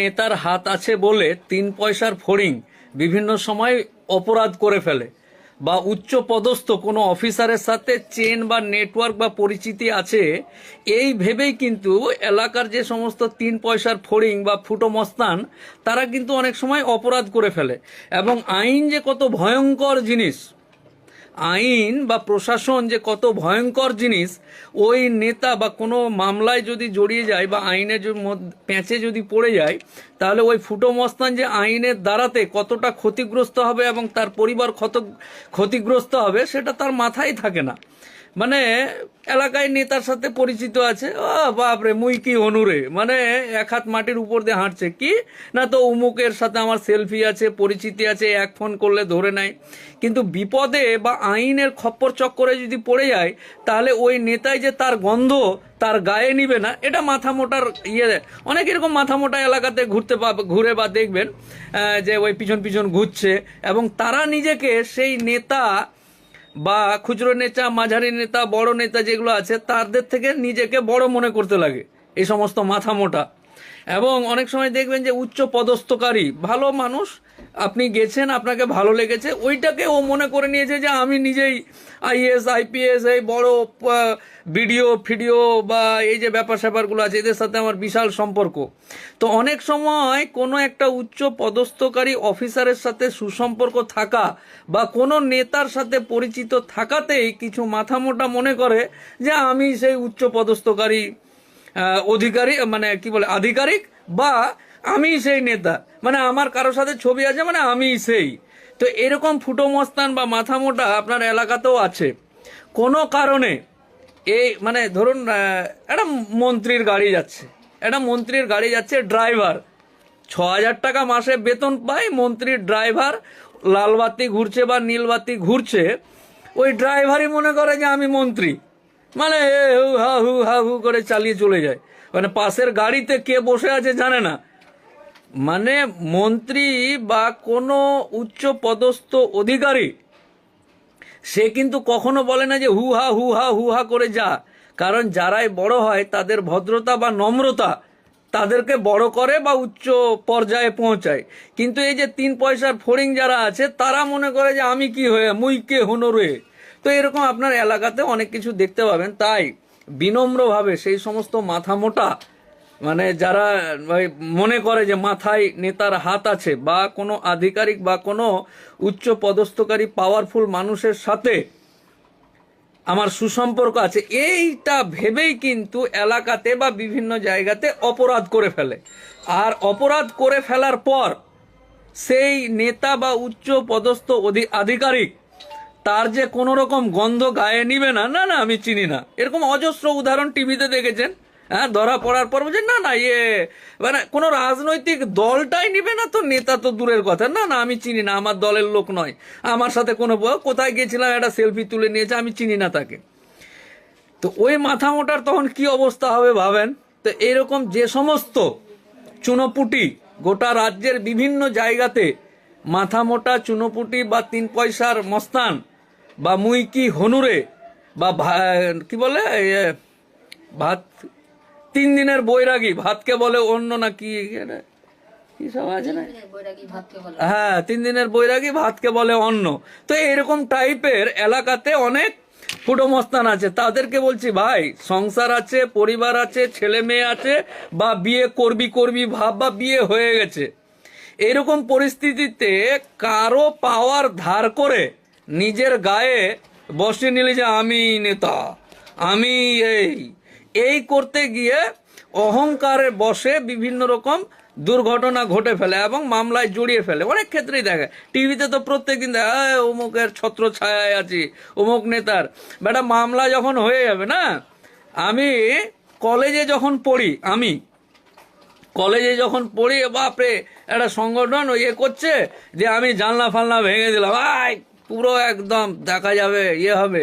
নেতার হাত আছে বলে 3 পয়সার ফড়িং বিভিন্ন সময় অপরাধ করে ফেলে, বা উচ্চ পদস্থ কোনো অফিসারের সাথে চেন বা নেটওয়ার্ক বা পরিচিতি আছে এই ভেবেই কিন্তু এলাকার যে সমস্ত 3 পয়সার ফড়িং বা ফুটো মস্তান তারা কিন্তু অনেক সময় অপরাধ করে ফেলে। এবং আইন যে কত ভয়ঙ্কর জিনিস, আইন বা প্রশাসন যে কত ভয়ঙ্কর জিনিস, ওই নেতা বা কোনো মামলায় যদি জড়িয়ে যায় বা আইনের প্যাঁচে যদি পড়ে যায়, তাহলে ওই ফুটো মস্তান যে আইনের দ্বারাতে কতটা ক্ষতিগ্রস্ত হবে এবং তার পরিবার ক্ষতিগ্রস্ত হবে সেটা তার মাথায় থাকে না। মানে এলাকায় নেতার সাথে পরিচিত আছে, বাপরে মুই কি অনুরে, মানে 1 হাত মাটির উপর দিয়ে হাঁটছে, কি না তো অমুকের সাথে আমার সেলফি আছে, পরিচিতি আছে, 1 ফোন করলে ধরে নেয়। কিন্তু বিপদে বা আইনের খপ্পর চক্করে যদি পড়ে যায়, তাহলে ওই নেতাই যে তার গন্ধ তার গায়ে নিবে না, এটা মাথা মোটার অনেক এরকম মাথা মোটা এলাকাতে ঘুরে বা দেখবেন যে ওই পিছন পিছন ঘুরছে, এবং তারা নিজেকে সেই নেতা বা খুচরো নেতা, মাঝারি নেতা, বড় নেতা যেগুলো আছে তাদের থেকে নিজেকে বড় মনে করতে লাগে এই সমস্ত মাথা মোটা। এবং অনেক সময় দেখবেন যে উচ্চ পদস্থকারী ভালো মানুষ, আপনি গেছেন, আপনাকে ভালো লেগেছে, ওইটাকে ও মনে করে নিয়েছে যে আমি নিজেই আইএস আইপিএস, এই বড় ভিডিও ফিডিও বা এই যে ব্যাপার স্যাপারগুলো আছে এদের সাথে আমার বিশাল সম্পর্ক। তো অনেক সময় কোনো একটা উচ্চ পদস্থকারী অফিসারের সাথে সুসম্পর্ক থাকা বা কোনো নেতার সাথে পরিচিত থাকাতেই কিছু মাথামোটা মনে করে যে আমি সেই উচ্চ পদস্থকারী অধিকারী, মানে কি বলে আধিকারিক, বা আমি সেই নেতা, মানে আমার কারোর সাথে ছবি আছে মানে আমি সেই। তো এরকম ফুটো মস্তান বা মাথা মোটা আপনার এলাকাতেও আছে। কোনো কারণে এই মানে ধরুন একটা মন্ত্রীর গাড়ি যাচ্ছে, ড্রাইভার 6,000 টাকা মাসে বেতন পায়, মন্ত্রীর ড্রাইভার, লালবাতি ঘুরছে বা নীলবাতি ঘুরছে, ওই ড্রাইভারই মনে করে যে আমি মন্ত্রী, মানে হু হা হু হা হু করে চালিয়ে চলে যায়, মানে পাশের গাড়িতে কে বসে আছে জানে না। মানে মন্ত্রী বা কোনো উচ্চ পদস্থ অধিকারী সে কিন্তু কখনো বলে না যে হু হা করে যা, কারণ যারাই বড় হয় তাদের ভদ্রতা বা নম্রতা তাদেরকে বড় করে বা উচ্চ পর্যায়ে পৌঁছায়। কিন্তু এই যে 3 পয়সার ফড়িং যারা আছে তারা মনে করে যে আমি কি হয়ে মুই কে হনরে। তো এরকম আপনার এলাকাতে অনেক কিছু দেখতে পাবেন। তাই বিনম্রভাবে সেই সমস্ত মাথা মোটা, মানে যারা মনে করে যে মাথায় নেতার হাত আছে বা কোনো আধিকারিক বা কোনো উচ্চ পদস্থকারী পাওয়ারফুল মানুষের সাথে আমার সুসম্পর্ক আছে, এইটা ভেবেই কিন্তু এলাকাতে বা বিভিন্ন জায়গাতে অপরাধ করে ফেলে। আর অপরাধ করে ফেলার পর সেই নেতা বা উচ্চ পদস্থ আধিকারিক তার যে কোনো রকম গন্ধ গায়ে নিবে না, না না আমি চিনি না, এরকম অজস্র উদাহরণ টিভিতে দেখেছেন। হ্যাঁ, ধরা পড়ার পর বলছে না না মানে কোনো রাজনৈতিক দলটাই নিবে না, তো নেতা তো দূরের কথা, না না আমি চিনি না, আমার দলের লোক নয়, আমার সাথে কোনো কোথায় গেছিলাম একটা সেলফি তুলে নিয়েছে, আমি চিনি না তাকে। তো ওই মাথা মোটার তখন কি অবস্থা হবে ভাবেন। তো এরকম যে সমস্ত চুনোপুটি গোটা রাজ্যের বিভিন্ন জায়গাতে মাথা মোটা চুনোপুটি বা 3 পয়সার মস্তান বা মুই কি হনুরে বা কি বলে ভাত 3 দিনের বৈরাগী, ভাতকে বলে অন্য না কি সব আছে না, হ্যাঁ 3 দিনের বৈরাগী ভাতকে বলে অন্য। তো এরকম টাইপের এলাকাতে অনেক ফুটো মস্তান আছে। তাদেরকে বলছি ভাই, সংসার আছে, পরিবার আছে, ছেলে মেয়ে আছে, বা বিয়ে করবি ভাব বা বিয়ে হয়ে গেছে, এরকম পরিস্থিতিতে কারো পাওয়ার ধার করে নিজের গায়ে বসে নিলে যে আমি নেতা, আমি এই করতে গিয়ে অহংকারের বসে বিভিন্ন রকম দুর্ঘটনা ঘটে ফেলে এবং মামলায় জড়িয়ে ফেলে। অনেক ক্ষেত্রেই দেখে, টিভিতে তো প্রত্যেকদিন দেখা অমুকের ছত্র ছায়ায় আছি, অমুক নেতার বেটা মামলা যখন হয়ে যাবে না। আমি কলেজে যখন পড়ি বাপরে একটা সংগঠন করছে যে আমি জানলা ফালনা ভেঙে দিলাম, পুরো একদম দেখা যাবে হবে,